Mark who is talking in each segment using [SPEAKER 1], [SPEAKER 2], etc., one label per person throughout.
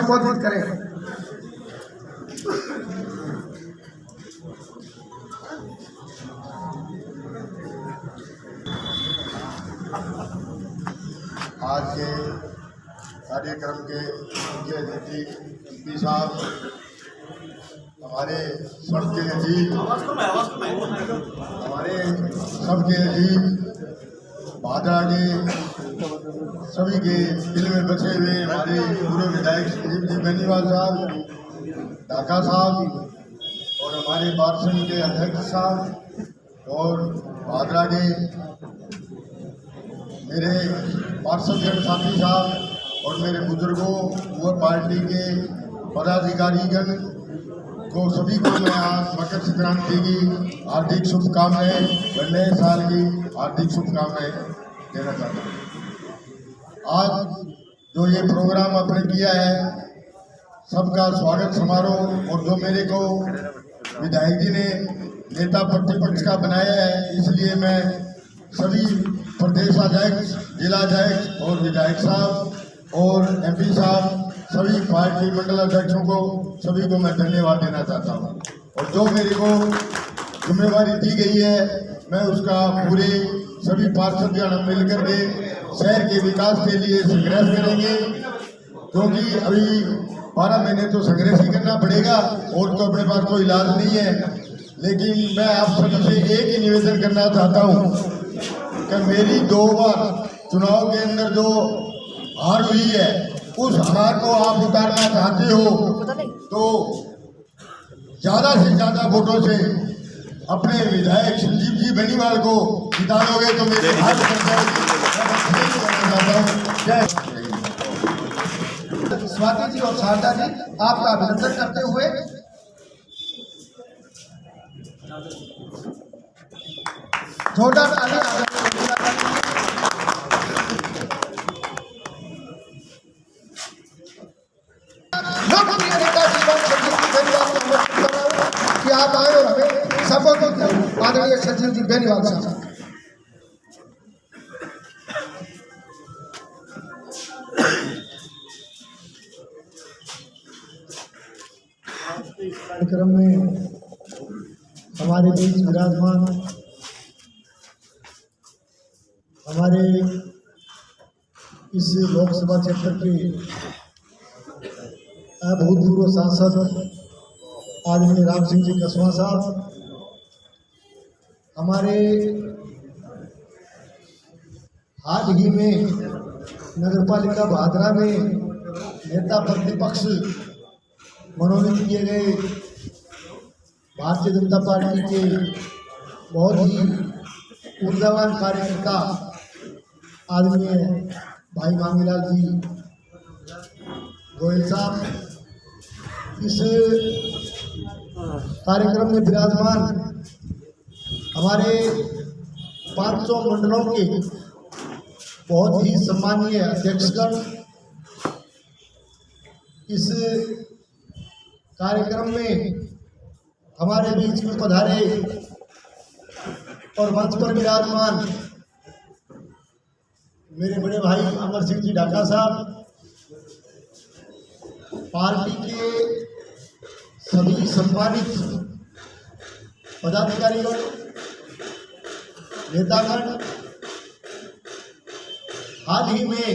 [SPEAKER 1] संबोधित करें।
[SPEAKER 2] आज के कार्यक्रम के मुख्य अतिथि एमपी साहब, हमारे सबके अजीज भादरा के सभी के दिल में बसे हुए हमारे पूर्व विधायक संजीव जी बेनीवाल साहब, ढाका साहब और हमारे पार्षद के अध्यक्ष साहब और भादरा के मेरे पार्षद साथी साहब और मेरे बुजुर्गों व पार्टी के पदाधिकारीगण को सभी को मैं आज मकर संक्रांति की हार्दिक शुभकामनाएं व नए साल की हार्दिक शुभकामनाएं देना चाहता हूँ। आज जो ये प्रोग्राम आपने किया है, सबका स्वागत समारोह, और जो मेरे को विधायक जी ने नेता प्रतिपक्ष का बनाया है, इसलिए मैं सभी प्रदेशाध्यक्ष, जिलाध्यक्ष और विधायक साहब और एमपी साहब, सभी पार्टी मंडल अध्यक्षों को सभी को मैं धन्यवाद देना चाहता हूँ। और जो मेरे को जिम्मेवारी दी गई है, मैं उसका पूरे सभी पार्षदगण मिलकर के शहर के विकास के लिए संघर्ष करेंगे, क्योंकि अभी 12 महीने तो संघर्ष ही करना पड़ेगा और तो अपने पास कोई इलाज नहीं है। लेकिन मैं आप सभी से एक ही निवेदन करना चाहता हूँ कि मेरी 2 बार चुनाव के अंदर जो हार हुई है, उस हार को आप उतारना चाहते हो तो ज्यादा से ज्यादा वोटों से अपने विधायक संजीव जी बेनीवाल को जिता दोगे तो मेरे हाथ
[SPEAKER 1] स्वाति जी और शारदा जी, आपका अभिनंदन करते हुए जोरदार ताली। कि आप आए और हमें संबोधित करें। आदरणीय संजीव जी बेनीवाल साहब।
[SPEAKER 3] कार्यक्रम में हमारे बीच विराजमान हमारे इस लोकसभा क्षेत्र के भूतपूर्व सांसद आदरणीय राम सिंह जी कसवा साहब, हमारे हाल ही में नगरपालिका भादरा में नेता प्रतिपक्ष मनोनीत किए गए भारतीय जनता पार्टी के बहुत ही ऊर्जावान कार्यकर्ता आदरणीय भाई मांगीलाल जी गोयल साहब, इस कार्यक्रम में विराजमान हमारे 500 मंडलों के बहुत ही सम्मानीय अध्यक्षगण, इस कार्यक्रम में हमारे बीच में पधारे और मंच पर विराजमान मेरे बड़े भाई अमर सिंह जी ढाका साहब, पार्टी के सभी सम्मानित पदाधिकारीगण, नेतागण, हाल ही में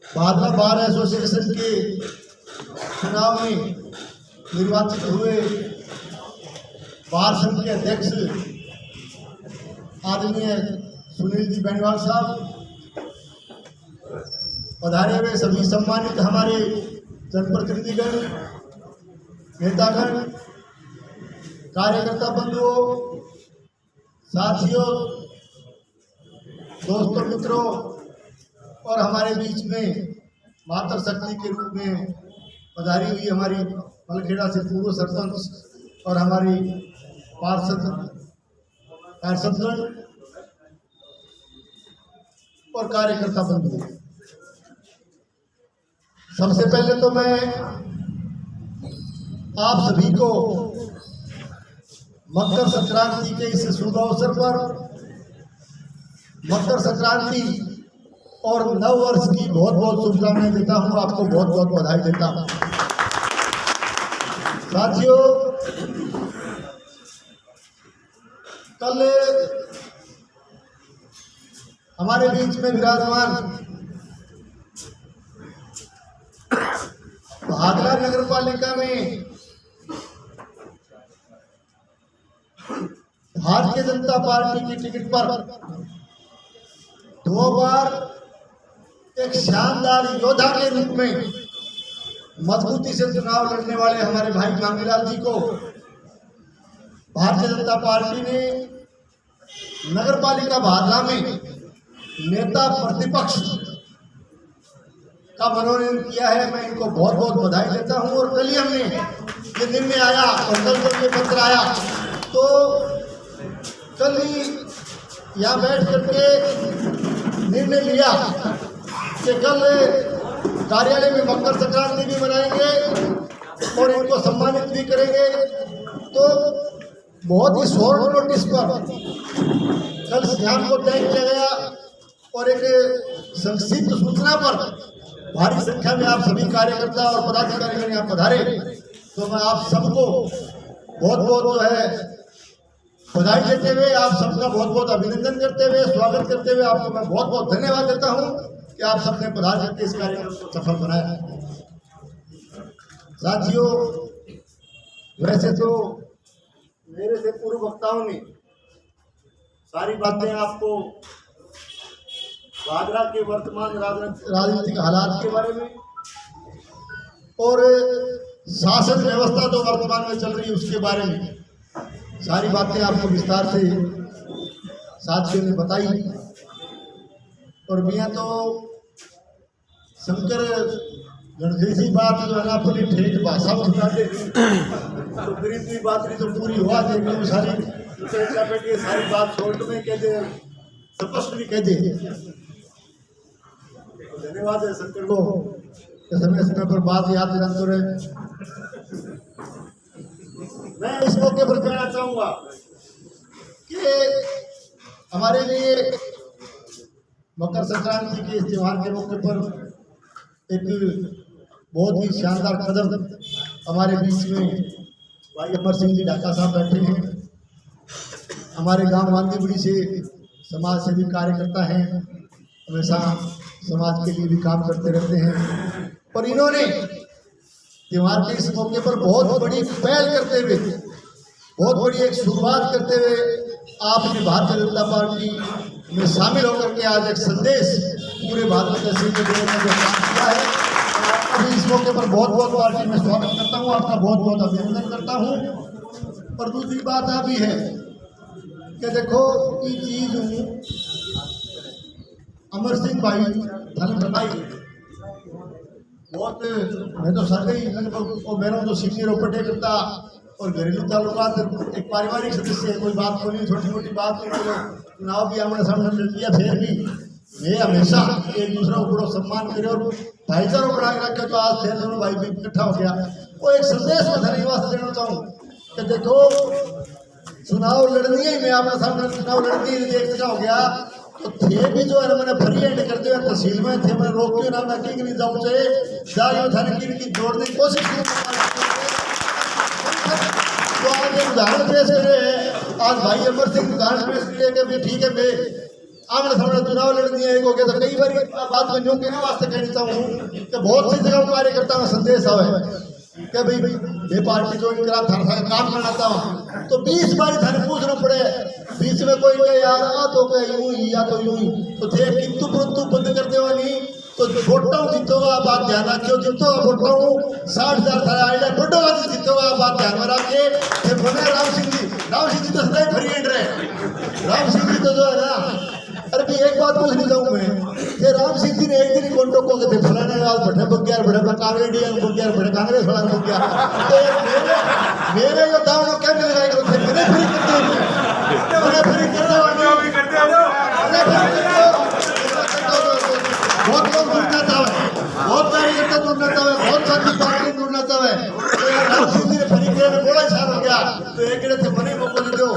[SPEAKER 3] भादरा बार एसोसिएशन के चुनाव में निर्वाचित हुए बार संघ के अध्यक्ष आदरणीय सुनील जी बेनीवाल साहब, पधारे हुए सभी सम्मानित हमारे जनप्रतिनिधिगण, नेतागण, कार्यकर्ता बंधुओं, साथियों, दोस्तों, मित्रों और हमारे बीच में मातृ शक्ति के रूप में पधारी हुई हमारी मलखेड़ा से पूर्व सरपंच और हमारी पार्षदगण और कार्यकर्ता बंधु, सबसे पहले तो मैं आप सभी को मकर संक्रांति के इस शुभ अवसर पर मकर संक्रांति और नव वर्ष की बहुत बहुत शुभकामनाएं देता हूं, आपको बहुत बहुत बधाई देता हूं। साथियों, कल हमारे बीच में विराजमान भादरा नगर पालिका में भारतीय जनता पार्टी की टिकट पर 2 बार एक शानदार योद्धा के रूप में मजबूती से चुनाव लड़ने वाले हमारे भाई गांगीलाल जी को भारतीय जनता पार्टी ने नगर पालिका भादरा में नेता प्रतिपक्ष का मनोनयन किया है। मैं इनको बहुत बहुत बधाई देता हूं। और कल ही हमने ये निर्णय आया और कल जब ये पत्र आया तो कल ही यहाँ बैठ करके निर्णय लिया कि कल कार्यालय में मकर संक्रांति भी मनाएंगे और इनको सम्मानित भी करेंगे। तो बहुत ही शॉर्ट नोटिस पर कल शाम को तय किया गया और एक संक्षिप्त सूचना पर भारी संख्या में आप सभी कार्यकर्ता और पदाधिकारी यहाँ पधारे। तो मैं आप सबको बहुत बहुत जो है बधाई देते हुए, आप सबका बहुत बहुत अभिनंदन करते हुए, स्वागत करते हुए आपको मैं बहुत बहुत धन्यवाद देता हूँ कि आप सबने पधार करके इस कार्यक्रम को सफल बनाया। साथियों, वैसे तो मेरे से पूर्व वक्ताओं ने सारी बातें आपको भादरा के वर्तमान राजनीतिक हालात के बारे में और शासन व्यवस्था जो वर्तमान में चल रही है उसके बारे में सारी बातें आपको विस्तार से साथियों ने बताई। और मैं तो शंकर गणेशी बात जो है ना अपनी ठेठ भाषा में सुनाते तो गरीबी बात नहीं तो पूरी हुआ देगी सारी बेटी सारी बात शॉर्ट में कह दे, स्पष्ट भी कह दे। धन्यवाद है शंकर को समय समय पर बात याद दिलाते रहे। मैं इस मौके पर कहना चाहूंगा कि हमारे लिए मकर संक्रांति के इस त्योहार के मौके पर एक बहुत ही शानदार कदम हमारे बीच में भाई अमर सिंह जी ढाका साहब बैठे हैं। हमारे गांव वांदीबुड़ी से समाज सेवी कार्यकर्ता हैं, हमेशा समाज के लिए भी काम करते रहते हैं। और इन्होंने त्योहार के इस मौके पर बहुत बड़ी पहल करते हुए, बहुत बड़ी एक शुरुआत करते हुए आपने भारतीय जनता पार्टी में शामिल होकर के आज एक संदेश पूरे भारत देश में देने का जो काम किया है, अभी इस मौके पर बहुत बहुत पार्टी में स्वागत करता हूँ, आपका बहुत बहुत अभिनंदन करता हूँ। और दूसरी बात आ भी है कि देखो ये चीज अमर सिंह भाई थाने बताई बहुत, मैं तो सर गई और मेरा तो सीनियर ऑपरेटर करता और घरेलू ताल्लुकात एक पारिवारिक सदस्य है, कोई बात को नहीं, छोटी मोटी बात को चुनाव भी हमारे सामने लड़ लिया, फिर भी मैं हमेशा एक दूसरे को बड़ा सम्मान करे और भाईचारा बढ़ा के रखे। तो आज फिर दोनों भाई भी इकट्ठा हो गया। वो एक संदेश में धन्यवाद देना चाहूँ कि देखो चुनाव लड़नी है, मैं आपके सामने चुनाव लड़नी है, एक जगह हो गया तो थे भी जो है ना मैंने फ्री हैंड करते हुए तहसील में थे, मैं रोक क्यों ना मैं कि नहीं जाऊँ से जाए थाने की जोड़ने की कोशिश की। तो आज एक उदाहरण पेश करे, आज भाई अमर सिंह उदाहरण पेश किए कि भाई ठीक है मैं आमने सामने चुनाव लड़नी है, एक हो गया तो कई बार बात में जो कहने वास्ते कहना चाहूँ कि बहुत सी जगह कार्यकर्ता में संदेश आवे कि भाई ये पार्टी ज्वाइन करा था काम करना था तो 20 बार थाने पूछना पड़े, बीच में कोई कहे यार आ तो कहे यूं ही या तो यूं ही, तो थे किंतु परंतु बंद करते वाली तो वोटा जीतोगा बात ध्यान रखियो, जीतोगा वोटा 60,000 थाने आइडिया बड़ो जीतोगा बात ध्यान में रखे। बने राम सिंह जी तो सदा फ्री हैंड रहे। राम सिंह जी तो जो है ना, अरे भी एक बात पूछनी चाहूँ मैं कि राम सिंह जी ने एक दिन कौन टोको के थे फलाने आज बढ़े बग गया, बढ़े कांग्रेस बग गया, बढ़े कांग्रेस वाला बग गया। तो मेरे जो दाव क्या मिलेगा एक थे मैंने फ्री करते मैंने फ्री करते बहुत लोग जुड़ना चाहे, बहुत कार्यकर्ता जुड़ना चाहे, बहुत साथी पार्टी जुड़ना चाहे। तो यार राम सिंह जी ने फ्री किया, बड़ा साल हो गया तो एक थे बने गरीबों को नहीं दो।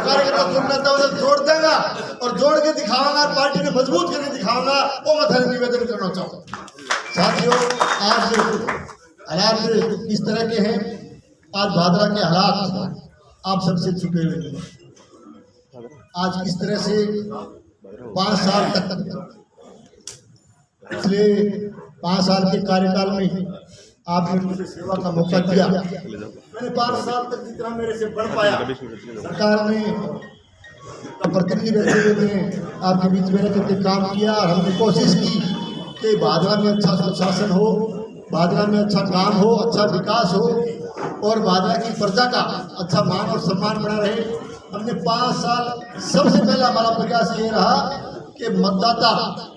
[SPEAKER 3] कार्यकर्ता सुनना चाहो तो जोड़ देगा और जोड़ के दिखाऊंगा, पार्टी ने मजबूत करके दिखाऊंगा, वो मैं धर्म निवेदन करना चाहूँ। साथियों, आज हालात किस तरह के हैं, आज भादरा के हालात आप सबसे छुपे हुए हैं। आज किस तरह से 5 साल तक, पिछले 5 साल के कार्यकाल में आपने मुझे सेवा का मौका दिया। मैंने 5 साल तक जितना मेरे से बढ़ पाया, सरकार में प्रतिनिधि रहते हुए आपके बीच में रहकर काम किया और हमने कोशिश की कि भादरा में अच्छा सुशासन हो, भादरा में अच्छा काम हो, अच्छा विकास हो और भादरा की प्रजा का अच्छा मान और सम्मान बना रहे। हमने 5 साल सबसे पहला हमारा प्रयास ये रहा कि मतदाता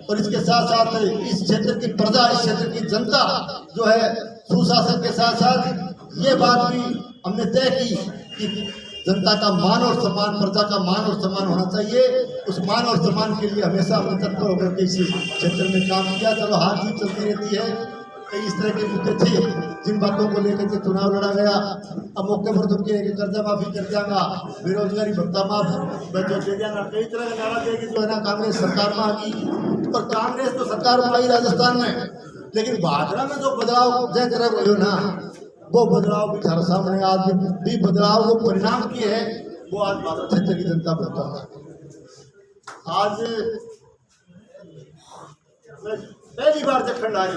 [SPEAKER 3] और इसके साथ साथ इस क्षेत्र की प्रजा, इस क्षेत्र की जनता जो है सुशासन के साथ साथ ये बात भी हमने तय की कि जनता का मान और सम्मान, प्रजा का मान और सम्मान होना चाहिए। उस मान और सम्मान के लिए हमेशा हमने तत्पर होकर के इस क्षेत्र में काम किया। चलो हार जीत चलती रहती है, कई इस तरह के मुद्दे थे जिन बातों को लेकर के चुनाव लड़ा गया। अब मौके पर तुम के कर्जा माफी कर जाएगा, बेरोजगारी भत्ता माफ बच्चों दे जाना, कई तरह का नारा देगी जो है ना कांग्रेस सरकार में आ गई। और कांग्रेस तो सरकार में आई राजस्थान में, लेकिन भादरा में जो बदलाव जय तरह हुए ना, वो बदलाव भी हमारे सामने आज भी बदलाव वो परिणाम की है, वो आज भादरा क्षेत्र की जनता बताता है। आज पहली बार झारखंड आए,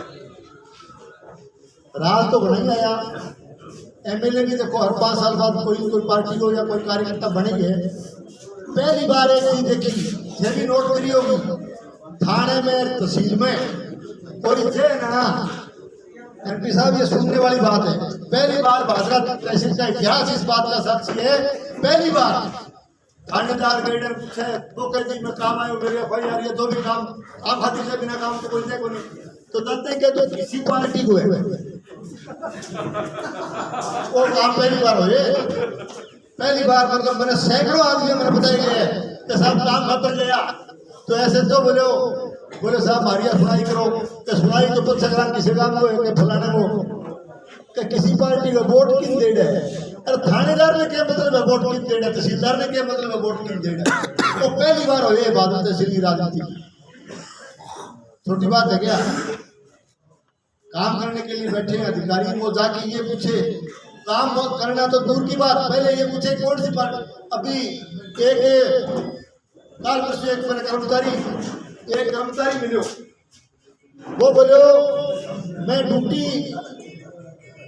[SPEAKER 3] राज तो बना ही आया, एमएलए भी देखो हर 5 साल बाद कोई पार्टी हो या कोई कार्यकर्ता बनेंगे। पहली बार एक चीज देखी, ये भी नोट करी होगी, थाने में, तहसील में, और ये ना एमपी साहब ये सुनने वाली बात है, पहली बार भादरा तहसील का इतिहास इस बात का साक्षी है। पहली बार थानेदार गाइडर पूछे वो कहते मैं काम आए मेरे FIR ये जो भी काम आप हाथी से बिना काम तो कोई नहीं कोई, तो जानते हैं तो किसी पार्टी को है वो काम पहली बार हो। पहली बार मतलब मैंने सैकड़ों आदमी मैंने बताया गया है कि साहब काम खत्म गया, तो ऐसे तो बोले साहब मारिया सुनाई करो, कि सुनाई तो पद संग्राम किसी काम को है, फलाने को कि किसी पार्टी को वोट किन दे है। अरे थानेदार ने क्या मतलब है वोट किन दे, तहसीलदार ने क्या मतलब है वोट किन दे। तो पहली बार हो ये भादरा तहसील की राजनीति, छोटी बात है क्या। काम करने के लिए बैठे हैं अधिकारी, वो जाके ये पूछे काम करना तो दूर की बात, पहले ये पूछे कौन सी पार्टी। अभी एक काल परसों एक कर्मचारी मिलो, वो बोलो मैं ड्यूटी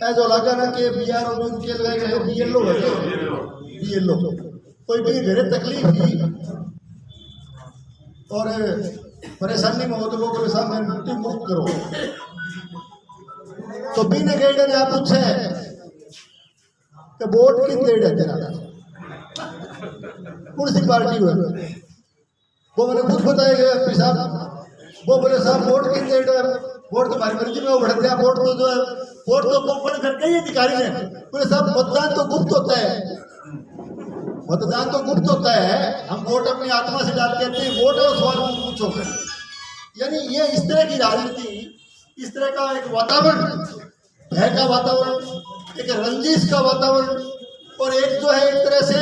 [SPEAKER 3] ऐसा लगा ना कि BRO के लगे BLO है, BLO कोई भी मेरे तकलीफ ही और परेशानी में हो तो वो बोले साहब मैं ड्यूटी मुक्त करो। तो बी ने गाइडर यहाँ पूछे कि वोट किन दे तेरा कौन सी पार्टी हो, वो मैंने खुद बताया गया एमपी साहब। वो बोले साहब वोट किन दे, वोट तो हमारी मर्जी में वो बढ़ गया, वोट तो जो है वोट तो कंपनी कर कई अधिकारी ने बोले साहब मतदान तो गुप्त होता है, मतदान तो गुप्त होता है, हम वोट अपनी आत्मा से डालते हैं, वोट और सवाल पूछो। यानी ये इस तरह की राजनीति, इस तरह का एक वातावरण, भय का वातावरण, एक रंजिश का वातावरण, और एक जो है एक तरह से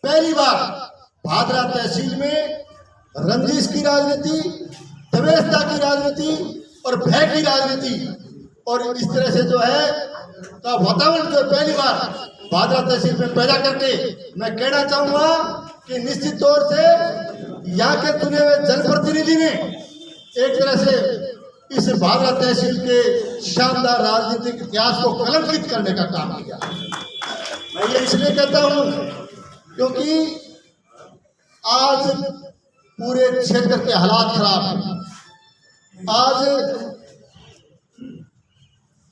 [SPEAKER 3] पहली बार भादरा तहसील में रंजिश की राजनीति, दवेशता की राजनीति और भय की राजनीति, और इस तरह से जो है का वातावरण जो पहली बार भादरा तहसील में पैदा करके मैं कहना चाहूंगा कि निश्चित तौर से यहाँ के चुने हुए जनप्रतिनिधि ने एक तरह से इस भादरा तहसील के शानदार राजनीतिक इतिहास को कलंकित करने का काम किया। मैं ये इसलिए कहता हूं क्योंकि आज पूरे क्षेत्र के हालात खराब हैं। आज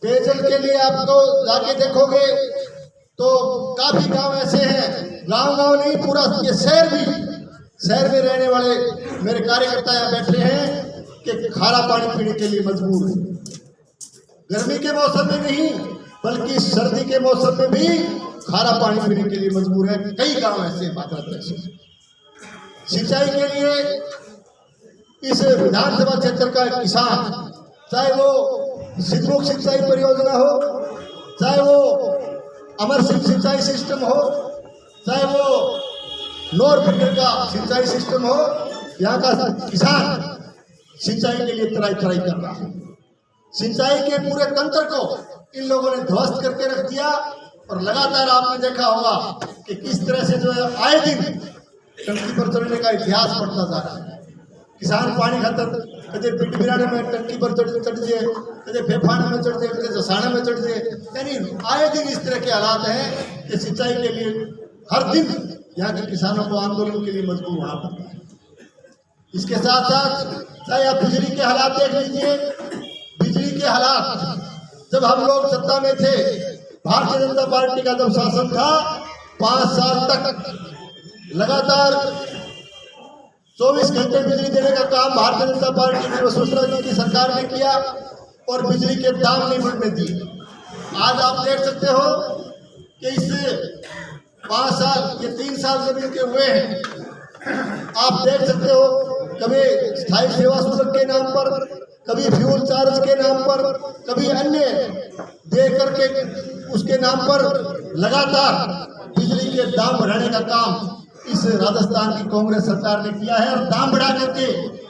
[SPEAKER 3] पेयजल के लिए आपको जाके देखोगे तो काफी गांव ऐसे हैं, गांव नहीं पूरा ये शहर में रहने वाले मेरे कार्यकर्ता यहाँ बैठे हैं कि खारा पानी पीने के लिए मजबूर है। गर्मी के मौसम में नहीं बल्कि सर्दी के मौसम में भी खारा पानी पीने के लिए मजबूर है। कई गांव ऐसे भादरा से सिंचाई के लिए इस विधानसभा क्षेत्र का किसान, चाहे वो सिद्धमुख सिंचाई परियोजना हो, चाहे वो अमर सिंह सिंचाई सिस्टम हो, चाहे नोर फिल्टर का सिंचाई सिस्टम हो, यहाँ का किसान सिंचाई के लिए तराई तराई कर रहा है। सिंचाई के पूरे तंत्र को इन लोगों ने ध्वस्त करके रख दिया और लगातार आपने देखा होगा कि किस तरह से जो है आए दिन टंकी पर चढ़ने का इतिहास बढ़ता जा रहा है। किसान पानी खाता कदे पिंड बिराने में टंकी पर चढ़ जाए, कदे फेफाने में चढ़ जाए, कदे जसाने में चढ़ जाए, यानी आए दिन इस तरह के हालात हैं कि सिंचाई के लिए हर दिन यहाँ के किसानों को आंदोलन के लिए मजबूर होना पड़ता है। इसके साथ साथ चाहे आप बिजली के हालात देख लीजिए, बिजली के हालात जब हम लोग सत्ता में थे, भारतीय जनता पार्टी का जब शासन था, 5 साल तक लगातार 24 घंटे बिजली देने का काम भारतीय जनता पार्टी की वसुंधरा जी की सरकार ने किया और बिजली के दाम नहीं बढ़ने दिए। आज आप देख सकते हो कि इस 5 साल ये 3 साल जब इनके हुए हैं, आप देख सकते हो कभी स्थायी सेवा शुल्क के नाम पर, कभी फ्यूल चार्ज के नाम पर, कभी अन्य दे करके उसके नाम पर लगातार बिजली के दाम बढ़ाने का काम इस राजस्थान की कांग्रेस सरकार ने किया है और दाम बढ़ा करके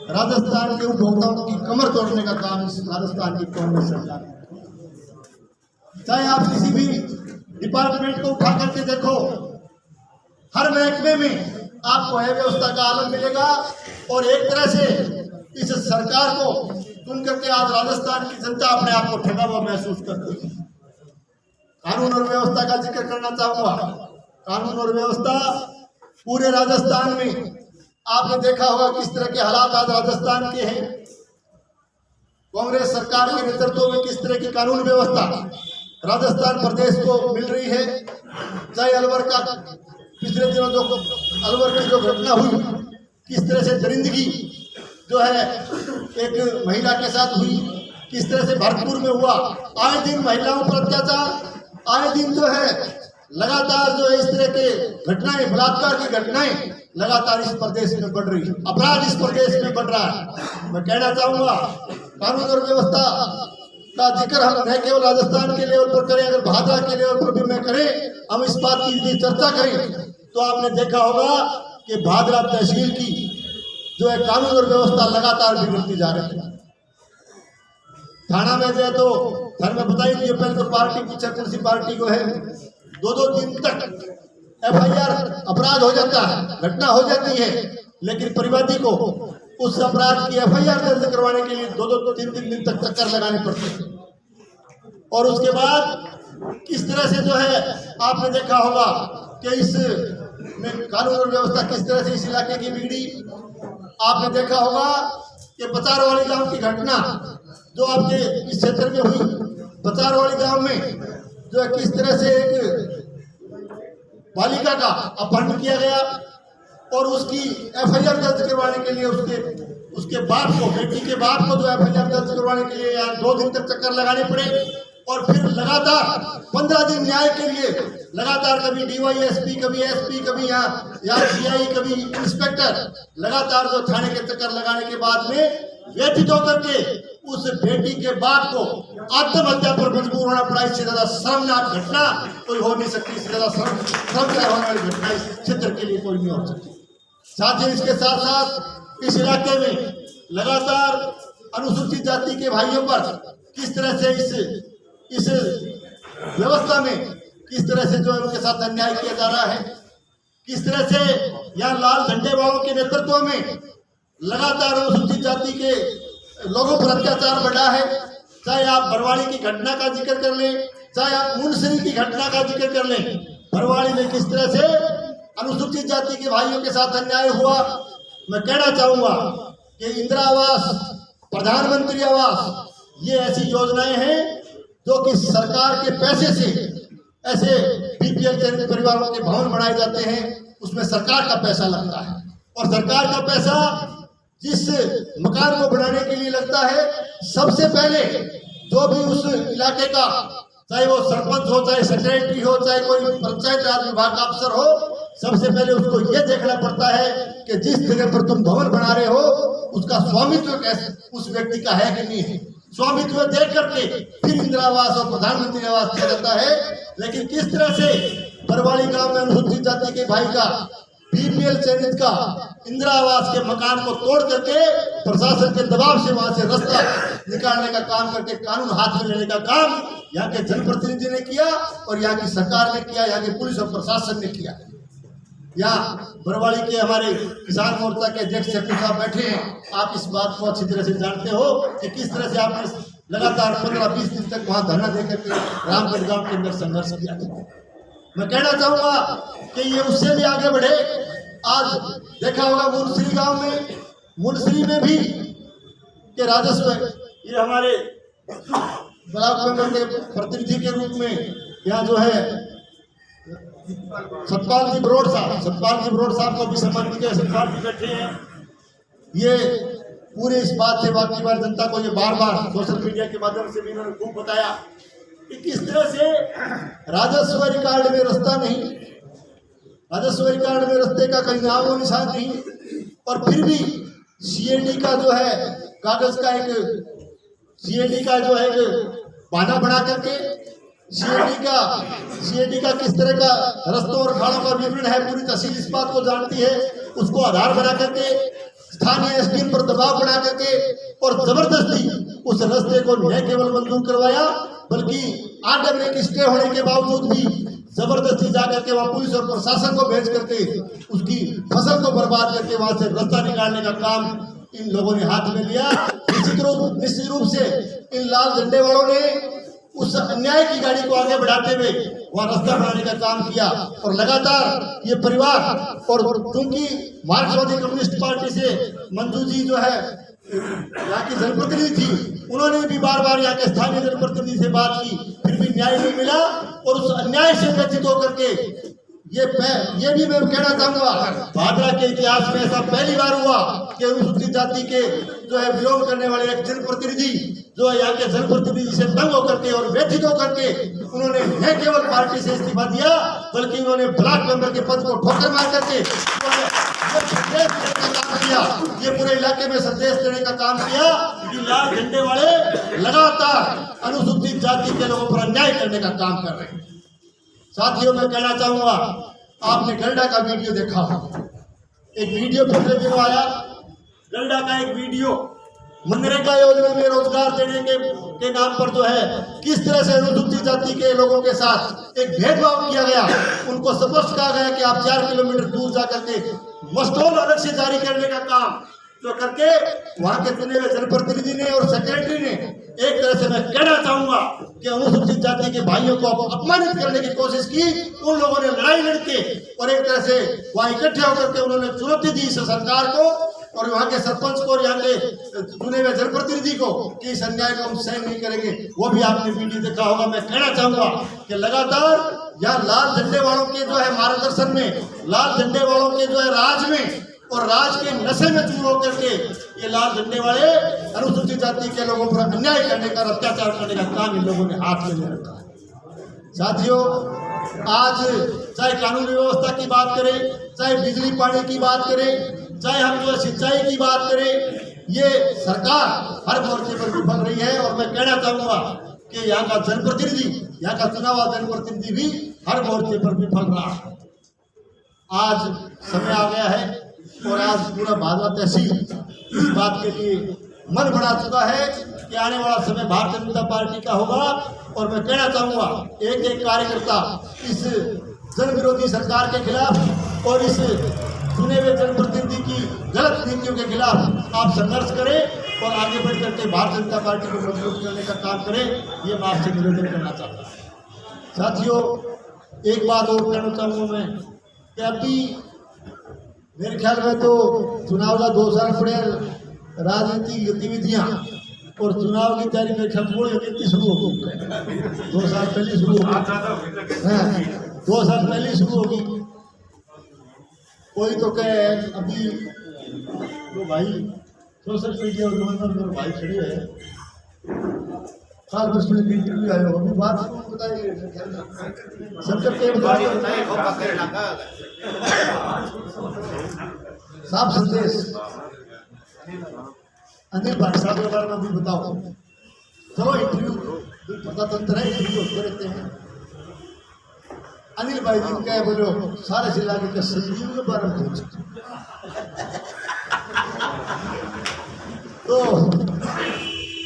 [SPEAKER 3] राजस्थान के उपभोक्ताओं की कमर तोड़ने का काम इस राजस्थान की कांग्रेस सरकार ने। चाहे आप किसी भी डिपार्टमेंट को उठा करके देखो, हर महकमे में आपको है व्यवस्था का आलम मिलेगा और एक तरह से इस सरकार को सुन करके आज राजस्थान की जनता अपने आप को ठगा हुआ महसूस करती है। कानून और व्यवस्था का जिक्र करना चाहूंगा। कानून और व्यवस्था पूरे राजस्थान में आपने देखा होगा किस तरह के हालात आज राजस्थान के हैं। कांग्रेस सरकार के नेतृत्व में किस तरह की कानून व्यवस्था राजस्थान प्रदेश को मिल रही है। चाहे अलवर का पिछले दिनों जो अलवर की जो घटना हुई, किस तरह से दरिंदगी जो है एक महिला के साथ हुई, किस तरह से भरतपुर में हुआ। आए दिन महिलाओं पर अत्याचार, आए दिन जो है लगातार जो है इस तरह के घटनाएं, बलात्कार की घटनाएं लगातार इस प्रदेश में बढ़ रही है, अपराध इस प्रदेश में बढ़ रहा है। मैं कहना चाहूंगा कानून और व्यवस्था का जिक्र हम न केवल राजस्थान के लेवल पर करें, अगर भादरा के लेवल पर भी मैं करें, हम इस बात की यदि चर्चा करें तो आपने देखा होगा कि भादरा तहसील की जो है कानून और व्यवस्था लगातार बिगड़ती जा रही है। थाना में जो है तो घर में बता ही पहले तो पार्टी पीछे कौन सी पार्टी को है, 2-2 दिन तक FIR अपराध हो जाता है, घटना हो जाती है, लेकिन परिवादी को उस अपराध की FIR दर्ज करवाने के लिए 2-3 दिन तक चक्कर लगाने पड़ते हैं। और उसके बाद किस तरह से जो है आपने देखा होगा कि इस में कानून और व्यवस्था किस तरह से इस इलाके की बिगड़ी। आपने देखा होगा कि बचारवाली गांव की घटना जो आपके इस क्षेत्र में हुई, बचारवाली गांव में जो है किस तरह से एक बालिका का अपहरण किया गया और उसकी FIR दर्ज करवाने के लिए उसके बाप को, बेटी के बाप को जो FIR दर्ज करवाने के लिए यहाँ 2 दिन तक चक्कर लगाने पड़े और फिर लगातार 15 दिन न्याय के लिए लगातार कभी DYSP, कभी SP, कभी यहाँ CI, कभी इंस्पेक्टर लगातार जो थाने के चक्कर लगाने के बाद में व्यथित होकर के उस बेटी के बाप को आत्महत्या पर मजबूर होना पड़ा। इससे ज्यादा शर्मनाक घटना कोई हो नहीं सकती, इससे ज्यादा शर्मनाक होने वाली घटना इस क्षेत्र के लिए कोई नहीं हो सकती। साथ ही इसके साथ साथ इस इलाके में लगातार अनुसूचित जाति के भाइयों पर किस तरह से इस व्यवस्था में किस तरह से जो है उनके साथ अन्याय किया जा रहा है, किस तरह से यहाँ लाल झंडे वालों के नेतृत्व में लगातार अनुसूचित जाति के लोगों पर अत्याचार बढ़ा है। चाहे आप बरवाड़ी की घटना का जिक्र कर लें, चाहे आप मुंसरी की घटना का जिक्र कर लें, बरवाड़ी में किस तरह से अनुसूचित जाति के भाइयों के साथ अन्याय हुआ। मैं कहना चाहूंगा कि इंदिरा आवास, प्रधानमंत्री आवास, ये ऐसी योजनाएं हैं जो कि सरकार के पैसे से ऐसे BPL चयनित परिवारों के भवन बनाए जाते हैं, उसमें सरकार का पैसा लगता है और सरकार का पैसा जिस मकान को बनाने के लिए लगता है, सबसे पहले जो भी उस इलाके का, चाहे वो सरपंच हो, चाहे सेक्रेटरी हो, चाहे कोई पंचायत राज विभाग का अफसर हो, सबसे पहले उसको ये देखना पड़ता है कि जिस जगह पर तुम भवन बना रहे हो उसका स्वामित्व कैसे उस व्यक्ति का है कि नहीं है। स्वामित्व देख करके फिर इंदिरा आवास और प्रधानमंत्री आवास दिया जाता है। लेकिन किस तरह से बरवाड़ी गांव में अनुसूचित जाति के भाई का बीपीएल चयनित का इंदिरा आवास के मकान को तोड़ करके प्रशासन के दबाव से वहां से रास्ता निकालने का काम करके कानून हाथ में लेने का काम यहाँ के जनप्रतिनिधि ने किया और यहाँ की सरकार ने किया, यहाँ की पुलिस और प्रशासन ने किया। यहाँ बरवाड़ी के हमारे किसान मोर्चा के अध्यक्ष शक्ति साहब बैठे हैं। आप इस बात को अच्छी तरह से जानते हो कि किस तरह से आपने लगातार 15-20 दिन तक वहां धरना देकर के रामगढ़ गांव के अंदर संघर्ष किया था। मैं कहना चाहूंगा कि ये उससे भी आगे बढ़े। आज देखा होगा मुनसरी गांव में, मुनसरी में भी के राजस्व, ये हमारे ब्लॉक मेंबर के प्रतिनिधि के रूप में यहाँ जो है सतपाल जी बरोड़ साहब को भी सम्मानित किया। सतपाल जी बैठे हैं। ये पूरे इस बात से बाकी बार जनता को ये बार सोशल मीडिया के माध्यम से भी इन्होंने खूब बताया कि किस तरह से राजस्व रिकॉर्ड में रास्ता नहीं, राजस्व रिकॉर्ड में रास्ते का कहीं नामो निशान नहीं, और फिर भी सीएडी का जो है कागज का एक सीएडी का जो है बहाना बना करके सीएडी का किस तरह का रस्तों और खाड़ों का विवरण है, पूरी तहसील इस बात को जानती है, उसको आधार बना करके स्थानीय एसडीएम पर दबाव बना करके और जबरदस्ती उस रास्ते को न केवल मंजूर करवाया बल्कि आगे के स्टे होने के बावजूद भी जबरदस्ती जाकर के वहां पुलिस और प्रशासन को भेज करके उसकी फसल को बर्बाद करके वहां से रास्ता निकालने का काम इन लोगों ने हाथ में लिया। निश्चित रूप से इन लाल झंडे वालों ने उस अन्याय की गाड़ी को आगे बढ़ाते हुए वहां रास्ता बनाने का काम किया और लगातार ये परिवार, और क्योंकि मार्क्सवादी कम्युनिस्ट पार्टी से मंजू जी जो है यहाँ की जनप्रतिनिधि थी, उन्होंने भी बार यहाँ के स्थानीय जनप्रतिनिधि से बात की, फिर भी न्याय नहीं मिला। और उस अन्याय से व्यथित होकर के ये भी मैं कहना चाहूंगा, भादरा के इतिहास में ऐसा पहली बार हुआ कि अनुसूचित जाति के जो है विरोध करने वाले एक जनप्रतिनिधि जो है यहाँ के जनप्रतिनिधि से तंग होकर के और व्यथित होकर के उन्होंने न केवल पार्टी से इस्तीफा दिया बल्कि उन्होंने ब्लॉक मेंबर के पद को ठोकर मार करके ये पूरे इलाके में संदेश देने का काम किया कि लाल झंडे वाले लगातार अनुसूचित जाति के लोगों पर अन्याय करने का काम कर रहे हैं। साथियों, मैं कहना चाहूंगा, आपने गल्डा का वीडियो देखा, एक वीडियो पिछले दिनों आया, गल्डा का एक वीडियो मनरेगा योजना में रोजगार देने के नाम पर जो है किस तरह से अनुसूचित जाति के लोगों के साथ एक भेदभाव किया गया। उनको स्पष्ट कहा गया कि आप 4 किलोमीटर दूर जाकर के मस्टोल अलग से जारी करने का काम जो करके वहां के चुने हुए जनप्रतिनिधि ने और सेक्रेटरी ने, एक तरह से मैं कहना चाहूंगा कि अनुसूचित जाति के भाइयों को अपमानित करने की कोशिश की। उन लोगों ने लड़ाई लड़के और एक तरह से वहां इकट्ठे होकर के उन्होंने चुनौती दी इस सरकार को और वहां के सरपंच को और यहाँ के चुने हुए जनप्रतिनिधि को कि इस अन्याय को हम सहन नहीं करेंगे। वो भी आपने वीडियो देखा होगा। मैं कहना चाहूंगा कि लगातार यहाँ लाल झंडे वालों के जो है मार्गदर्शन में, लाल झंडे वालों के जो है राज में और राज के नशे में चूर होकर के ये लाल झंडे वाले अनुसूचित जाति के लोगों पर अन्याय करने का, अत्याचार करने का काम इन लोगों ने हाथ में ले रखा है। साथियों, आज चाहे कानून व्यवस्था की बात करें, चाहे बिजली पानी की बात करें, चाहे हम जो सिंचाई की बात करें, ये सरकार हर मोर्चे पर विफल रही है। और मैं कहना चाहूंगा कि यहाँ का जनप्रतिनिधि, यहाँ का चुना हुआ जनप्रतिनिधि भी हर मोर्चे पर विफल रहा है। आज समय आ गया है और आज पूरा भादरा तहसील इस बात के लिए मन बना चुका है कि आने वाला समय भारतीय जनता पार्टी का होगा। और मैं कहना चाहूंगा, एक एक कार्यकर्ता इस जन विरोधी सरकार के खिलाफ और इस चुने हुए जनप्रतिनिधि की गलत नीतियों के खिलाफ आप संघर्ष करें और आगे बढ़ करके भारतीय जनता पार्टी को मजबूत करने का काम करें। ये मैं आपसे निवेदन करना चाहता हूँ। साथियों, एक बात और कहना चाहूँगा मैं कि अभी मेरे ख्याल में तो चुनाव का 2 साल पड़े, राजनीतिक गतिविधियाँ और चुनाव की तैयारी में क्षमता शुरू होगी। 2 साल पहले शुरू होगी, 2 साल पहले शुरू होगी। कोई तो कहे अभी वो भाई सोशल मीडिया और भाई खड़े हैं, खास उसमें इंटरव्यू आए हो, अभी बात बताइए सबके साफ संदेश अनिल भाई साहब के बारे में भी बताओ। चलो इंटरव्यू पता तंत्र है, इंटरव्यू होते रहते हैं। अनिल भाई जी कहे बोलो सारे जिला के संजीव के बारे में पूछ। तो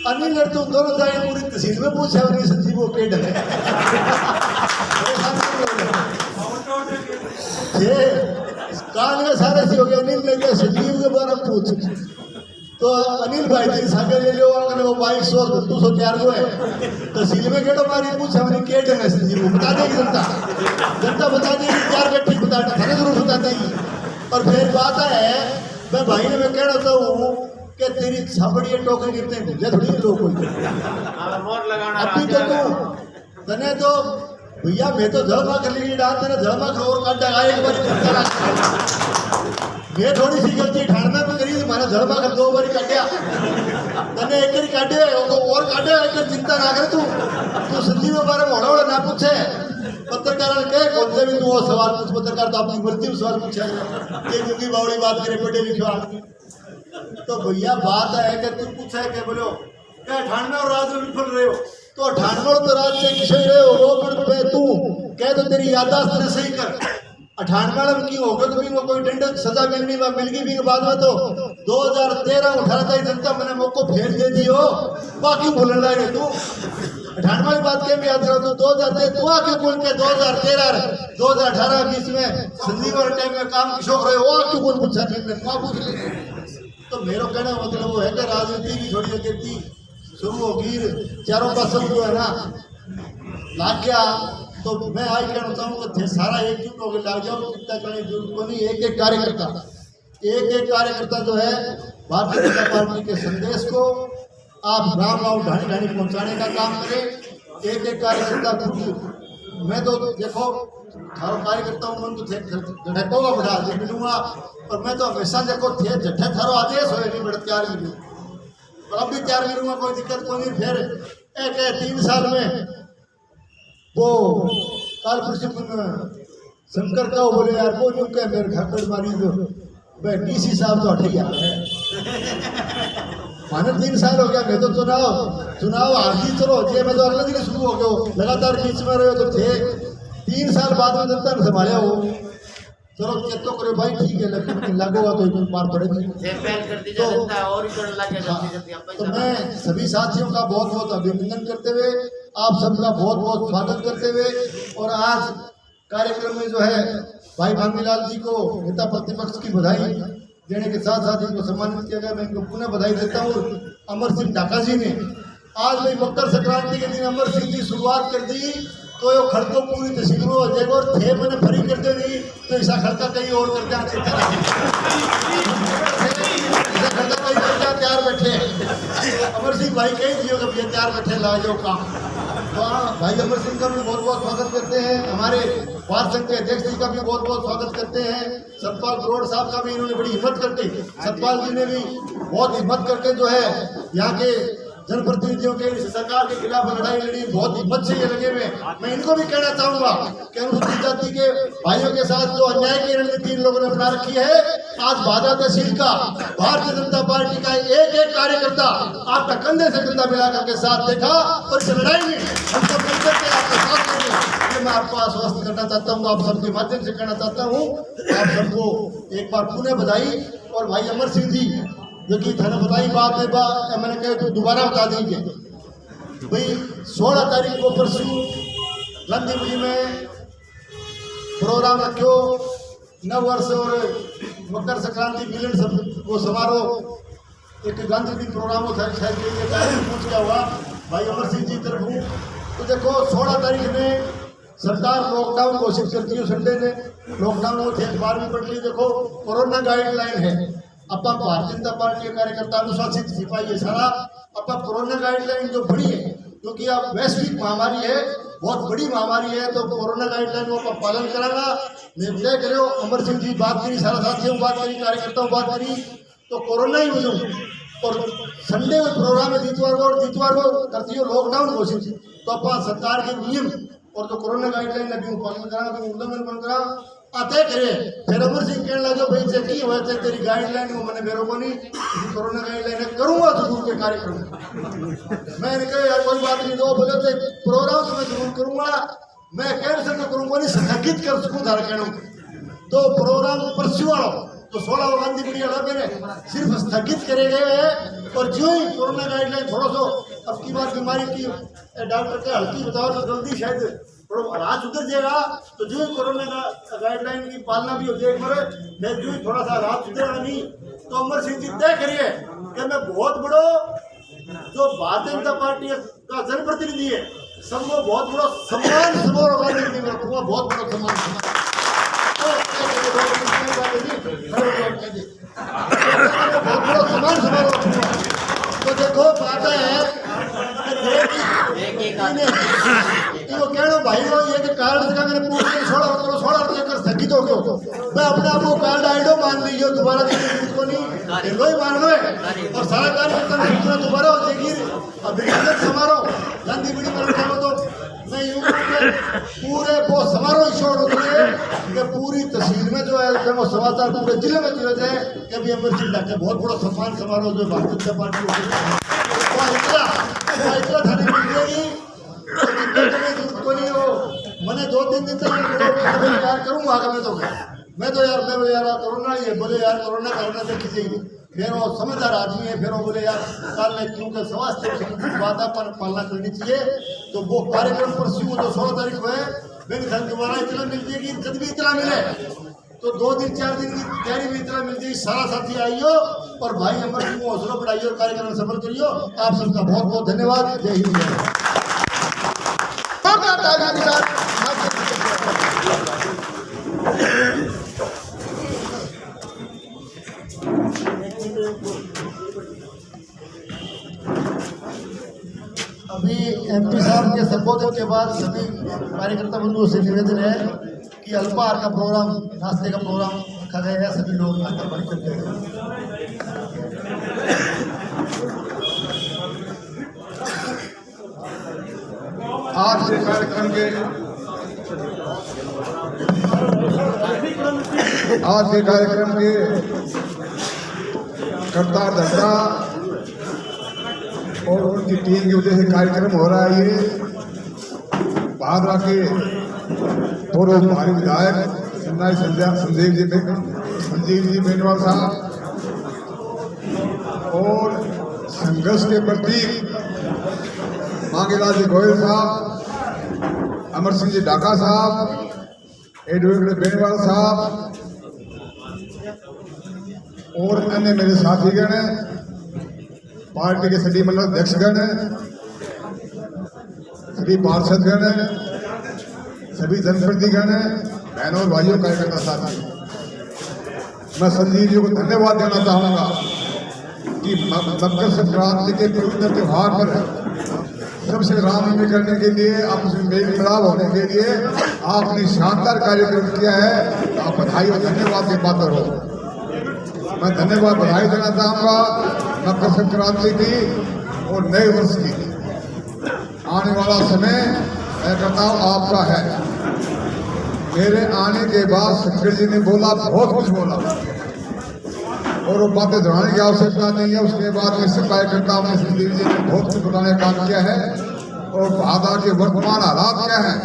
[SPEAKER 3] अनिल ने तुम दोनों जाए पूरी तहसील में पूछा उन्हें संजीव को के डर ये काल में सारे से हो गया। अनिल ने कहा संजीव के बारे में पूछ। तो अनिल भाई जी सागे ले लो अगर वो 2200 को है तहसील में केड़ो मारी पूछा मैंने के डर है संजीव को बता देगी जनता बता देगी त्यार बैठी बता थाने जरूर बता देगी। और फिर बात है मैं भाई ने मैं कहना चाहूँ कि तेरी छाबड़ी टोकरी कितने भूले थोड़ी लोग अभी तो तू तने तो भैया मैं तो जमा कर ली डाल तेरा जमा और काटा एक बार मैं थोड़ी सी गलती ठाणना में करी मारा जमा कर 2 बार काटिया तने एक ही काटे और काटे एक चिंता ना करे तू संजीव के बारे में होड़ा ना पूछे। पत्रकार के कौन से भी तू वो सवाल पूछ पत्रकार तो अपनी मर्जी में सवाल पूछा ये क्योंकि बावड़ी बात करे पढ़े लिखे आदमी। तो भैया बात है कि तू पूछा है कि बोलो क्या ठाणना और राज में विफल रहे हो तो ठाणना तो राज से किसे रहे हो वो पर तू कह तो तेरी याददाश्त ने सही कर 98 में क्यों होगा तो भी वो कोई दंड सजा मिलनी मिल गई भी बाद में तो 2013 18 तक जनता मैंने मौको फेर दे दी हो बाकी बोलने लगे तू 98 की बात के याद रहो तो 2013 तू आके बोल के 2013 2018 बीच में संजीव और टाइम में काम किशोर रहे हो क्यों बोल पूछा पूछ ले। तो मेरा कहना मतलब वो है कि राजनीति की थोड़ी गति शुरू होगी चारों पास जो है ना लाग गया। तो मैं आज कहना चाहूँगा थे सारा एकजुट होकर लाग जाओ चिंता करने की जरूरत को नहीं। एक कार्यकर्ता जो है भारतीय जनता पार्टी के संदेश को आप गाँव गाँव ढाणी ढाणी पहुँचाने का काम करें। एक कार्यकर्ता मैं तो देखो थारो कार्यकर्ताओं मन तो थे झटकोगा बढ़ा जो मिलूंगा और मैं तो हमेशा देखो थे जठे थारो आदेश हो नहीं बड़ा तैयार मिलूँ और अब भी तैयार मिलूंगा कोई दिक्कत को नहीं। फिर एक 3 साल में वो काल शंकर का बोले यार वो यूं कह मेरे घर मारी जो भाई डीसी साहब तो हटे गया माने 3 साल हो गया। मैं तो चुनाव हारती चलो जे मैं तो अगले दिन शुरू हो गया लगातार बीच में रहे तो थे 3 साल बाद में जनता ने संभाला हो चलो चेक तो करे भाई ठीक है लेकिन लागोगा तो मार पड़ेगी। तो मैं सभी साथियों का बहुत बहुत अभिनंदन करते हुए आप सबका बहुत बहुत स्वागत करते हुए और आज कार्यक्रम में जो है भाई भांगीलाल जी को नेता प्रतिपक्ष की बधाई देने के साथ साथ इनको सम्मानित किया गया। मैं इनको पुनः बधाई देता हूँ। अमर सिंह ढाका जी ने आज भाई मकर संक्रांति के दिन अमर सिंह जी शुरुआत कर दी तो ये खर्चों पूरी तहसील में हो जाएगा और थे मैंने फ्री कर दे नहीं तो ऐसा खर्चा कहीं और कर दिया चिंता खर्चा कहीं कर दिया तैयार बैठे अमर सिंह भाई कहीं दियो कब ये तैयार बैठे ला जाओ काम। तो भाई अमर सिंह का भी बहुत बहुत स्वागत करते हैं। हमारे वार्ड संघ के अध्यक्ष जी का भी बहुत बहुत स्वागत करते हैं। सतपाल करोड़ साहब का भी इन्होंने बड़ी हिम्मत करके सतपाल जी ने भी बहुत हिम्मत करके जो है यहाँ के जनप्रतिनिधियों के इस सरकार के खिलाफ लड़ाई लड़ी बहुत हिम्मत से ये लगे हुए। मैं इनको भी कहना चाहूंगा कि अनुसूचित जाति के भाइयों के साथ जो अन्याय की रणनीति इन लोगों ने अपना रखी है आज बाधा तहसील का भारतीय जनता पार्टी का एक कार्यकर्ता आपका कंधे से कंधा मिला करके साथ देखा और इस लड़ाई में हम सब मिलकर के आपके साथ देंगे। मैं आपको आश्वस्त करना चाहता हूँ आप सबके माध्यम से कहना चाहता हूँ आप सबको एक बार पुनः बधाई। और भाई अमर सिंह जी जो कि थाने बताई बात में मैंने कहा तो दोबारा बता दीजिए भाई 16 तारीख को परसों गांधी में प्रोग्राम रखो नव वर्ष और मकर संक्रांति मिलन सब वो समारोह एक गांधी दिन प्रोग्राम होता है शायद पूछ क्या हुआ भाई अमर सिंह जी तरफ। तो देखो 16 तारीख में सरकार लॉकडाउन घोषित करती है संडे ने लॉकडाउन होती है 12वीं पढ़ ली। देखो कोरोना गाइडलाइन है अब भारतीय जनता पार्टी के कार्यकर्ता अनुशासित सिपाही है सारा अब कोरोना गाइडलाइन जो बड़ी है क्योंकि अब वैश्विक महामारी है बहुत बड़ी महामारी है तो कोरोना गाइडलाइन को पालन कराना निर्णय करो। अमर सिंह जी बात करी सारा साथियों बात करी कार्यकर्ताओं बात करी तो कोरोना ही वजह और संडे में प्रोग्राम है दितवार को करती है लॉकडाउन घोषित तो अपन सरकार के नियम और जो कोरोना गाइडलाइन अभी पालन करा उल्लंघन बन करा आते करे। फिर अमर सिंह कहने लगे भाई से की हुआ थे तेरी गाइडलाइन को मैंने मेरे को नहीं कोरोना गाइडलाइन करूंगा जरूर के कार्यक्रम मैंने कहा यार कोई बात नहीं दो बोले थे प्रोग्राम तो मैं जरूर करूंगा मैं कैंसिल तो करूंगा नहीं, स्थगित कर सकूं था कहूं तो प्रोग्राम परसों वाला तो 16 गांधी बढ़िया लगे ने सिर्फ स्थगित करे गए हैं। और जो ही कोरोना गाइडलाइन थोड़ा सो अब की बार बीमारी की डॉक्टर के हल्की बताओ तो जल्दी शायद थोड़ा रात उतर जाएगा। तो जो ही कोरोना का गाइडलाइन की पालना भी हो जाएगी मरे मैं जो ही थोड़ा सा रात उतरेगा नहीं तो अमर सिंह जी तय करिए कि मैं बहुत बड़ो जो भारतीय जनता पार्टी का जनप्रतिनिधि है सबको बहुत बड़ा सम्मान समारोह में रखूंगा, बहुत बड़ा सम्मान बहुत बड़ा सम्मान समारोह रखूंगा। तो देखो बात है तो कहना भाई वो ये कि कार्ड का मैंने पूछ के 16 कर स्थगित हो गयो मैं अपने आप को कार्ड आइडो मान लीजिए दोबारा को नहीं लो ही मान लो और सारा कार्य दोबारा हो जाएगी। अभिनंदन समारोह गांधी बीड़ी में तो मैं यूं पूरे वो समारोह शोर होती है कि पूरी तहसील में जो है वो समाचार पूरे जिले में चले जाए कि अभी अमर सिंह डा बहुत बड़ा सम्मान समारोह जो भारतीय जनता पार्टी इतना थाने मिल जाएगी को नहीं हो मैंने 2-3 दिन तक यार करूंगा मैं तो यार कोरोना ही है बोले यार कोरोना देखी जाएगी फिर वो समझदार आदमी है फिर वो बोले यार कल क्योंकि स्वास्थ्य बात पालना करनी चाहिए तो वो कार्यक्रम पर शुरू तो 16 तारीख को है मेरे दोबारा इतना मिल जाएगी जब भी इतना मिले तो 2-4 दिन की तैयारी में इतना मिल जाएगी। सारा साथी आइयो और भाई अमर सिंह को हौसला बढ़ाइए और कार्यक्रम सफल करियो। आप सबका बहुत बहुत धन्यवाद। जय हिंद। अभी एमपी साहब के संबोधन के बाद सभी कार्यकर्ता बंधुओं से निवेदन है कि अल्पाहार का प्रोग्राम नाश्ते का प्रोग्राम रखा गया है, सभी लोग आकर बड़ी करते हैं।
[SPEAKER 2] आज के कार्यक्रम के करतार धंधा और उनकी टीम की वजह से कार्यक्रम हो रहा है। ये भादरा के पूर्व भारी विधायक संजीव जी बेनीवाल साहब और संघर्ष के प्रतीक मांगेलाल जी गोयल साहब, अमर सिंह जी डाका साहब, एडवोकेट बेनीवाल साहब और अन्य मेरे साथीगण हैं, पार्टी के सभी मंडल अध्यक्षगण हैं, सभी पार्षदगण हैं, सभी जनप्रतिनिधिगण हैं, बहनों और भाइयों कार्यकर्ता साथी, मैं संजीव जी को धन्यवाद देना चाहूँगा कि मकर संक्रांति के पवित्र त्योहार पर सबसे रामनवमी करने के लिए आपस में मेल मिलाप होने के लिए आपने शानदार कार्यक्रम किया है। आप बधाई और धन्यवाद के पात्र हो। मैं धन्यवाद बधाई देना चाहूँगा मकर संक्रांति की और नए वर्ष की। आने वाला समय मैं कहता हूँ आपका है। मेरे आने के बाद शंकर जी ने बोला, बहुत कुछ बोला और वो बातें दोहराने की आवश्यकता नहीं है। उसके बाद में सिपाही करता हूँ संजीव जी ने बहुत कुछ बताने का काम किया है और भादरा के वर्तमान हालात क्या है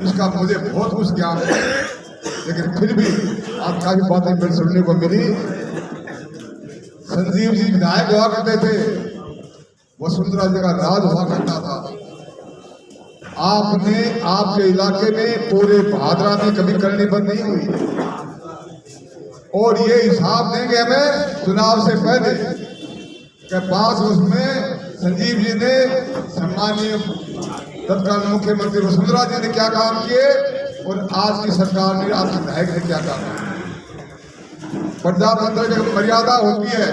[SPEAKER 2] इसका मुझे बहुत कुछ ज्ञान है, लेकिन फिर भी आज काफी बातें मेरे सुनने को मिली। संजीव जी विधायक हुआ करते थे, वसुंधरा जी का राज हुआ करता था। आपने आपके इलाके में पूरे भादरा में कभी करनी बंद नहीं हुई और ये हिसाब देंगे हमें चुनाव से पहले कि 5 वर्ष में संजीव जी ने, सम्मानीय तत्कालीन मुख्यमंत्री वसुंधरा जी ने क्या काम किए और आज की सरकार ने, आपके विधायक ने क्या काम किया। प्रजातंत्र की मर्यादा होती है,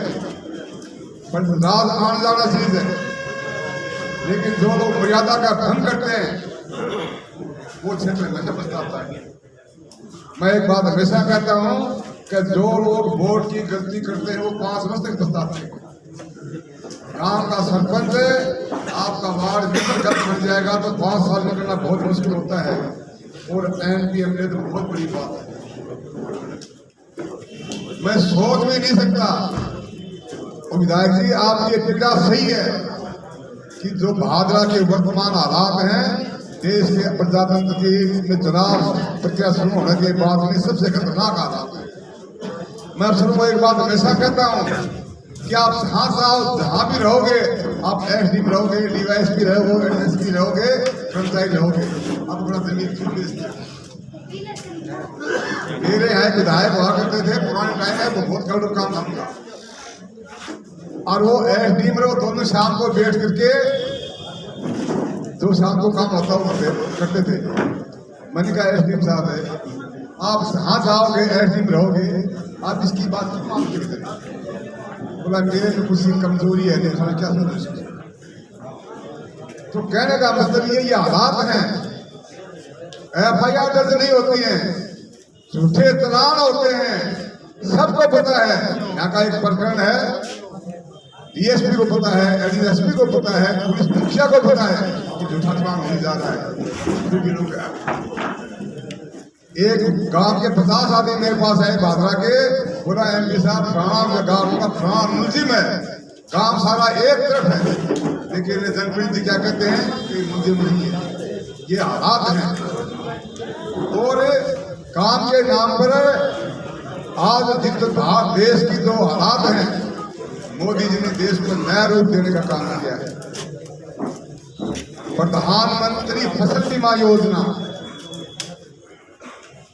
[SPEAKER 2] पर राज आने जाना चीज है, लेकिन जो लोग मर्यादा का भंग करते हैं वो क्षेत्र में पछताता है। मैं एक बात हमेशा कहता हूँ कि जो लोग वोट की गलती करते हैं वो 5 वर्ष तक पछताते हैं। गांव का सरपंच आपका वार्ड जब बन जाएगा तो 5 साल में करना बहुत मुश्किल होता है और एमपी एमएलए तो बहुत बड़ी बात है। मैं सोच भी नहीं सकता। और विधायक जी आपकी पीड़ा सही है कि जो भादरा के वर्तमान हालात हैं
[SPEAKER 4] देश के प्रजातंत्र की में चुनाव प्रक्रिया शुरू होने के बाद में सबसे खतरनाक हालात है। मैं शुरू में एक बात हमेशा कहता हूँ कि आप जहाँ भी रहोगे, आप एसडी रहोगे, डीवाईएसपी रहोगे, एसपी रहोगे, कर्मचारी रहोगे, आप बड़ा जमीन छूट बेचते हैं। मेरे यहाँ विधायक हुआ करते थे, पुराने टाइम है, वो बहुत गलत काम था और वो एसडी में दोनों शाम को बैठ करके जो शाम को काम होता वो करते थे। मैंने कहा एसडीएम साहब है, आप जहाँ जाओगे एसडीएम रहोगे, आप इसकी बात क्यों मान के करें? बोला मेरे में कुछ कमजोरी है, नहीं मैं क्या समझ। तो कहने का मतलब ये हालात हैं। FIR दर्ज नहीं होती हैं, झूठे तलान होते हैं, सबको पता है। यहाँ का एक प्रकरण है, डीएसपी को पता है, एडीएसपी को पता है, पुलिस मुखिया को पता है कि झूठा तलान होने जा रहा है। एक गांव के 50 आदमी मेरे पास आए भादरा के, पूरा MP साहब फलाना गांव का फलाना मुलजिम है, काम सारा एक तरफ है, लेकिन जनप्रतिनिधि क्या कहते हैं कि मुलजिम नहीं है। ये हालात हैं और काम के नाम पर आज देश की जो हालात हैं, मोदी जी ने देश को नया रूप देने का काम किया है। प्रधानमंत्री फसल बीमा योजना,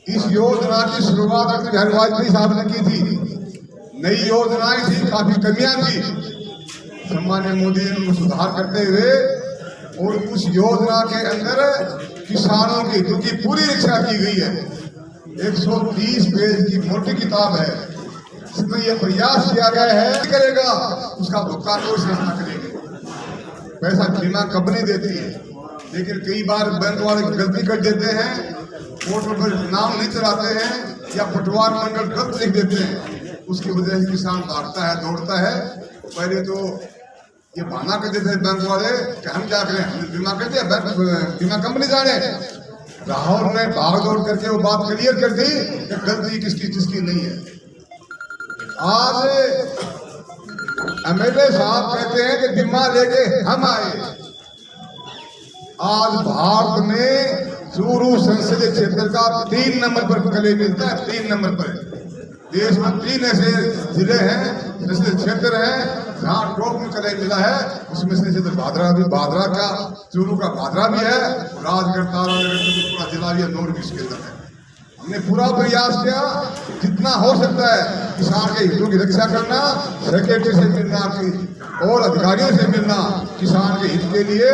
[SPEAKER 4] इस योजना की शुरुआत अटल बिहारी वाजपेयी साहब ने की थी। नई योजनाएं थी, काफी कमियां थी, सम्मान्य मोदी जी ने उनको सुधार करते हुए और उस योजना के अंदर किसानों की जिनकी पूरी रक्षा की गई है। 130 पेज की मोटी किताब है, इसमें यह प्रयास किया गया है करेगा उसका भुगतान कोई संस्था करेगी। पैसा बीमा कंपनी देती है, लेकिन कई बार बैंक वाले गलती कर देते हैं, पोर्टल पर नाम नहीं चलाते हैं या पटवार मंडल गलत लिख देते हैं। उसकी वजह से किसान भागता है, दौड़ता है। पहले तो ये बहाना कर देते हैं बैंक वाले कि हम क्या करें, हम बीमा कर दिया, बीमा कंपनी जाने। राहुल ने भाग दौड़ करके वो बात क्लियर कर दी कि गलती किसकी किसकी नहीं है। आज MLA साहब कहते हैं कि बीमा लेके हम आए। आज भारत में चूरू संसदीय क्षेत्र का 3 नंबर पर क्लेम मिलता है। 3 नंबर पर देश में 3 ऐसे जिले हैं, संसदीय क्षेत्र हैं जहाँ टॉप में क्लेम मिला है। उसमें से भादरा भी, भादरा का चूरू का भादरा भी है, राजगढ़ पूरा जिला भी है, नॉर्थ ईस्ट के अंदर है। हमने पूरा प्रयास किया जितना हो सकता है किसान के हितों की रक्षा करना, सेक्रेटरी से मिलना और अधिकारियों से मिलना, किसान के हित के लिए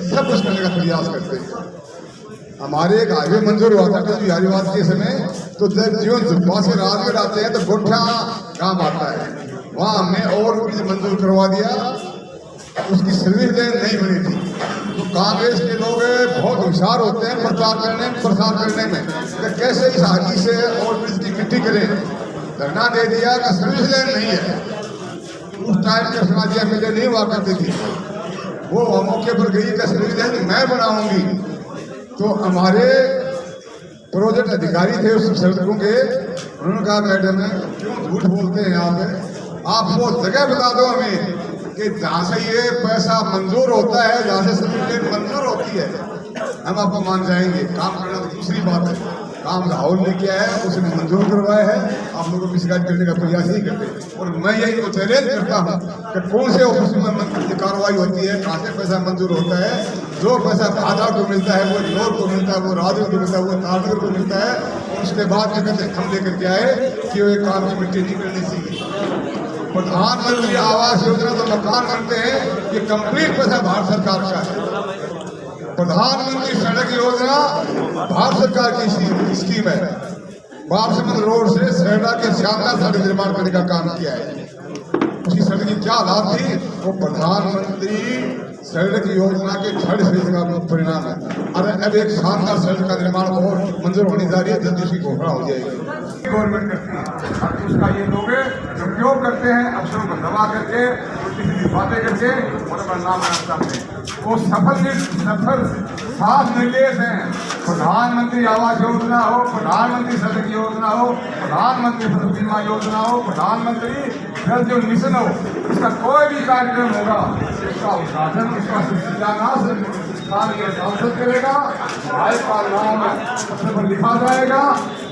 [SPEAKER 4] सब कुछ करने का प्रयास करते हैं। हमारे एक हाईवे मंजूर हुआ था अटल बिहारी वाजपेयी के समय, तो जीवन जुब्बा से राजगढ़ आते हैं तो गोठा काम आता है, वहाँ हमने और मंजूर करवा दिया। उसकी सर्विस लेन नहीं बनी थी। तो कांग्रेस के लोग बहुत होशियार होते हैं प्रचार करने में कि कैसे इस हाजी से और ब्रिज की मिट्टी करें। धरना दे दिया कि सर्विस लेन नहीं है। उस टाइम के समाजी MLA नहीं हुआ करती थी, वो मौके पर गई कि सर्विस लेन मैं बनाऊंगी। तो हमारे प्रोजेक्ट अधिकारी थे उस सड़कों के, उन्होंने कहा मैडम क्यों झूठ बोलते हैं यहाँ पे, आप वो जगह बता दो हमें कि जहाँ से ये पैसा मंजूर होता है, जहाँ से सर्विस मंजूर होती है, हम आपको मान जाएंगे। काम करना तो दूसरी बात है, काम राहुल ने किया है, उसने मंजूर करवाया है, आप लोगों को शिकायत करने का प्रयास नहीं करते। और मैं यही तो चैलेंज करता हूँ कि कौन से ऑफिस में कार्रवाई होती है, कहाँ से पैसा मंजूर होता है। जो पैसा भादरा को मिलता है, वो इंदौर को मिलता है, वो राजगढ़ को मिलता है, वो ताजगढ़ को मिलता है, और उसके बाद जो कहते हम लेकर के आए कि वो एक काम की मिट्टी नहीं करनी चाहिए। प्रधानमंत्री आवास योजना तो मकान बनते हैं, ये कंप्लीट पैसा भारत सरकार का है। प्रधानमंत्री सड़क योजना भारत सरकार की स्कीम है। बापसमंद रोड से सरेड़ा के शानदार सड़क निर्माण करने का काम किया है। उसकी सड़क की क्या लाभ थी, वो प्रधानमंत्री सड़क योजना के 3rd फेज का परिणाम है। अरे अब एक शानदार सड़क का निर्माण और मंजूर होने जा रही है, जल्दी उसकी घोषणा हो जाएगी। गवर्नमेंट करती है और उसका ये लोग जो क्यों करते हैं, अफसरों को दबा करके किसी बातें करके और अपना नाम बनाना चाहते हैं। वो सफल साफ निर्देश हैं। प्रधानमंत्री आवास योजना हो, प्रधानमंत्री सड़क योजना हो, प्रधानमंत्री फसल बीमा योजना हो, प्रधानमंत्री जल जीवन मिशन हो, इसका कोई भी कार्यक्रम होगा, इसका उद्घाटन, इसका शिलान्यास स्थान के सांसद करेगा, भाई का नाम उसमें पर लिखा जाएगा,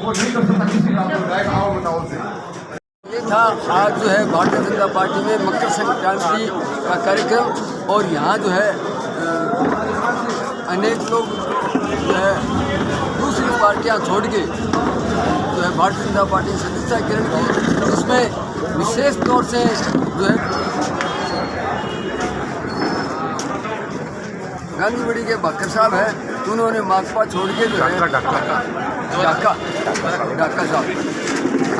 [SPEAKER 4] वो नहीं कर सकता किसी काम को जाएगा। आओ बताओ से
[SPEAKER 5] ये था आज जो है भारतीय जनता पार्टी में मकर संक्रांति का कार्यक्रम, और यहाँ जो है अनेक लोग जो है दूसरी पार्टियाँ छोड़ के जो है भारतीय जनता पार्टी की सदस्यता ग्रहण की, जिसमें विशेष तौर से जो है गांधीवाड़ी के बाकर साहब हैं, उन्होंने माकपा छोड़ के जो है डाका साहब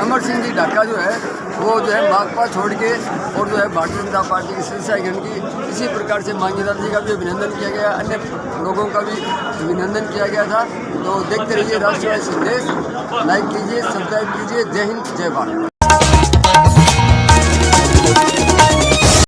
[SPEAKER 5] अमर सिंह जी डाका जो है वो जो है माकपा छोड़ के और जो है भारतीय जनता पार्टी की सदस्यता ग्रहण की। इसी प्रकार से मांगीलाल जी का भी अभिनंदन किया गया, अन्य लोगों का भी अभिनंदन किया गया था। तो देखते रहिए राष्ट्रवादी संदेश, लाइक कीजिए, सब्सक्राइब कीजिए। जय हिंद, जय भारत।